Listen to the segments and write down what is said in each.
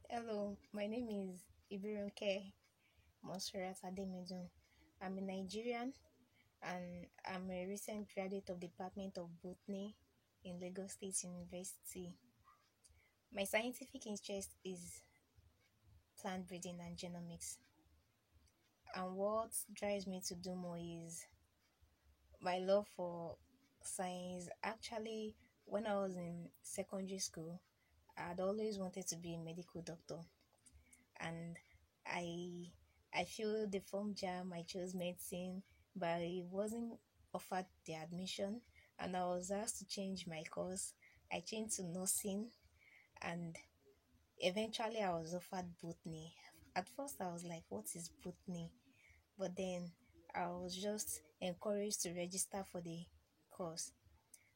Hello, my name is Ibirunke Monserrat Ademidun. I'm a Nigerian and I'm a recent graduate of the Department of Botany in Lagos State University. My scientific interest is plant breeding and genomics. And what drives me to do more is my love for science. Actually, when I was in secondary school, I'd always wanted to be a medical doctor. And I I feel the form jam I chose medicine, but I wasn't offered the admission, and I was asked to change my course. I changed to nursing, and eventually I was offered botany. At first, I was like, "What is botany?" But then I was just encouraged to register for the course.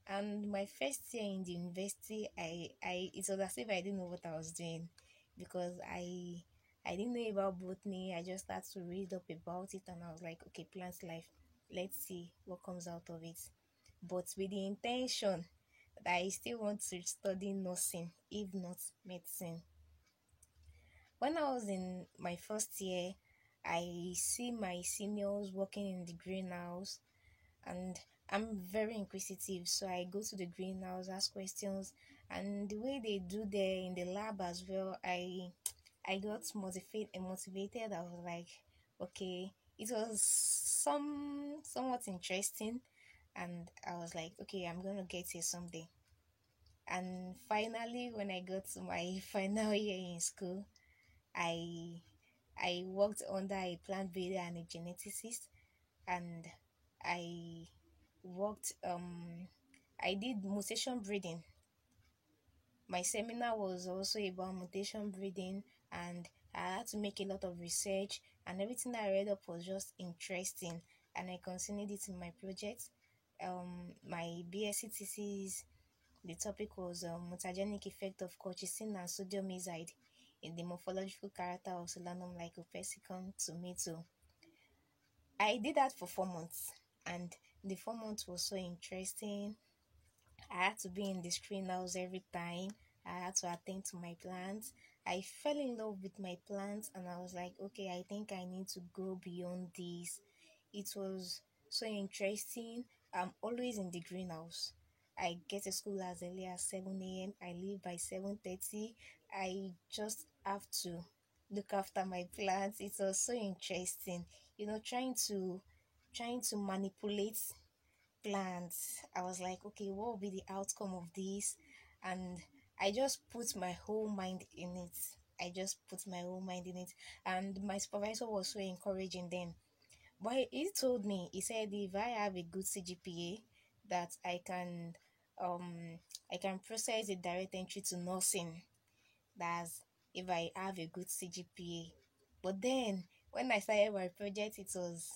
And my first year in the university, I it was as if I didn't know what I was doing because I didn't know about botany. I just started to read up about it and I was like, okay, plant life. Let's see what comes out of it. But with the intention that I still want to study nursing, if not medicine. When I was in my first year, I see my seniors working in the greenhouse and I'm very inquisitive, so I go to the greenhouse, ask questions, and the way they do there in the lab as well, I got motivated. I was like, okay, it was somewhat interesting, and I was like, okay, I'm gonna get here someday. And finally, when I got to my final year in school, I I worked under a plant breeder and a geneticist, and I worked I did mutation breeding. My seminar was also about mutation breeding and I had to make a lot of research and everything I read up was just interesting and I continued it in my project. My BSc thesis, the topic was mutagenic effect of colchicine and sodium azide in the morphological character of Solanum lycopersicum tomato. I did that for 4 months and the 4 months was so interesting. I had to be in the greenhouse every time. I had to attend to my plants. I fell in love with my plants and I was like, okay, I think I need to go beyond this. It was so interesting. I'm always in the greenhouse. I get to school as early as 7 a.m. I leave by 7:30. I just have to look after my plants. It was so interesting. Trying to manipulate plans. I was like, okay, what will be the outcome of this? And I just put my whole mind in it. I just put my whole mind in it. And my supervisor was so encouraging then. But he told me, he said if I have a good CGPA that I can process a direct entry to nursing. That's if I have a good CGPA. But then when I started my project, it was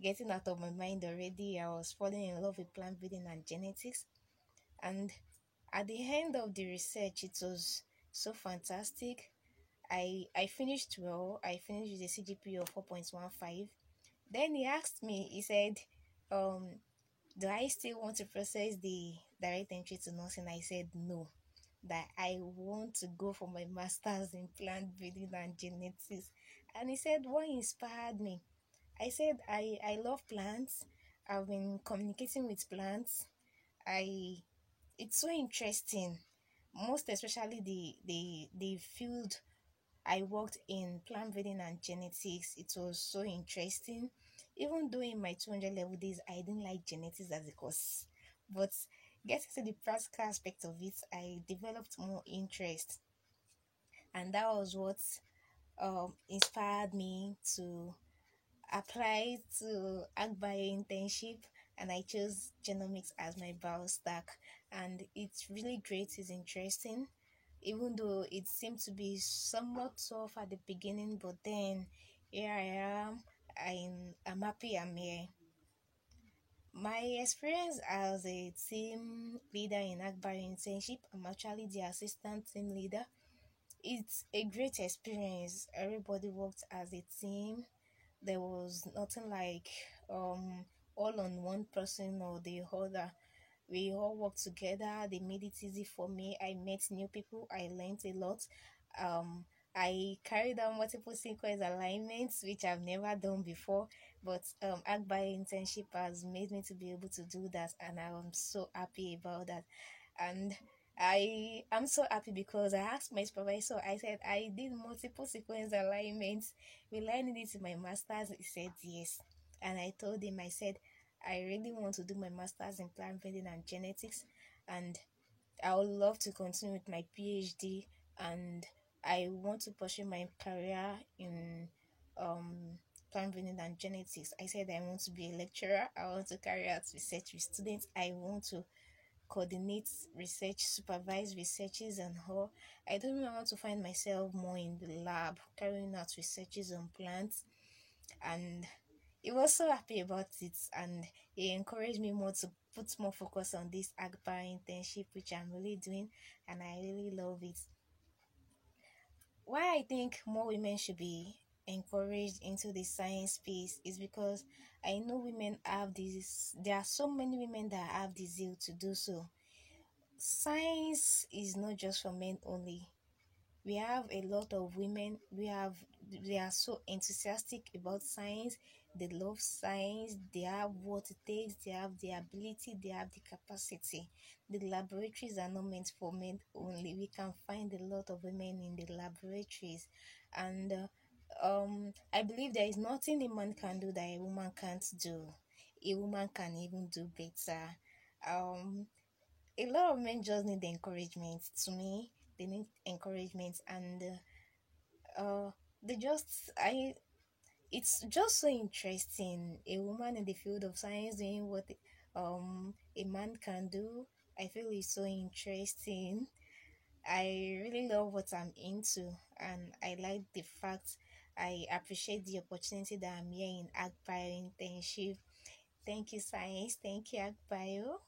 getting out of my mind already. I was falling in love with plant breeding and genetics. And at the end of the research, it was so fantastic. I finished well. I finished with a CGPA of 4.15. Then he asked me, he said, um, do I still want to process the direct entry to nursing? I said no, that I want to go for my master's in plant breeding and genetics. And he said, what inspired me? I said, I love plants. I've been communicating with plants. I It's so interesting. Most especially the field I worked in plant breeding and genetics. It was so interesting. Even though in my 200 level days I didn't like genetics as a course. But getting to the practical aspect of it, I developed more interest. And that was what inspired me to apply to Agbaye internship and I chose genomics as my bio stack. And it's really great, it's interesting. Even though it seemed to be somewhat tough at the beginning, but then here I am. I'm happy I'm here. My experience as a team leader in Agbaye internship, I'm actually the assistant team leader. It's a great experience. Everybody worked as a team. There was nothing like all on one person or the other. We all worked together. They made it easy for me. I met new people. I learned a lot. Um, I carried out multiple sequence alignments, which I've never done before. But Agbai internship has made me to be able to do that, and I'm so happy about that. And I am so happy because I asked my supervisor. I said I did multiple sequence alignments. Will I need it in my masters? He said yes, and I told him, I said I really want to do my masters in plant breeding and genetics, and I would love to continue with my PhD, and I want to pursue my career in plant breeding and genetics. I said I want to be a lecturer. I want to carry out research with students. I want to coordinate research, supervise researches and all. I don't know, I want to find myself more in the lab, carrying out researches on plants, and he was so happy about it, and he encouraged me more to put more focus on this AGPA internship, which I'm really doing, and I really love it. Why I think more women should be encouraged into the science space is because I know women have this, there are so many women that have the zeal to do so. Science is not just for men only. We have a lot of women, they are so enthusiastic about science. They love science, they have what it takes, they have the ability, they have the capacity. The laboratories are not meant for men only. We can find a lot of women in the laboratories, and I believe there is nothing a man can do that a woman can't do. A woman can even do better. um a lot of men just need encouragement. To me, they need encouragement, and they just I it's just so interesting, a woman in the field of science doing what a man can do. I feel it's so interesting. I really love what I'm into, and I like the fact, I appreciate the opportunity that I'm here in Agbio internship. Thank you, science. Thank you, Agbio.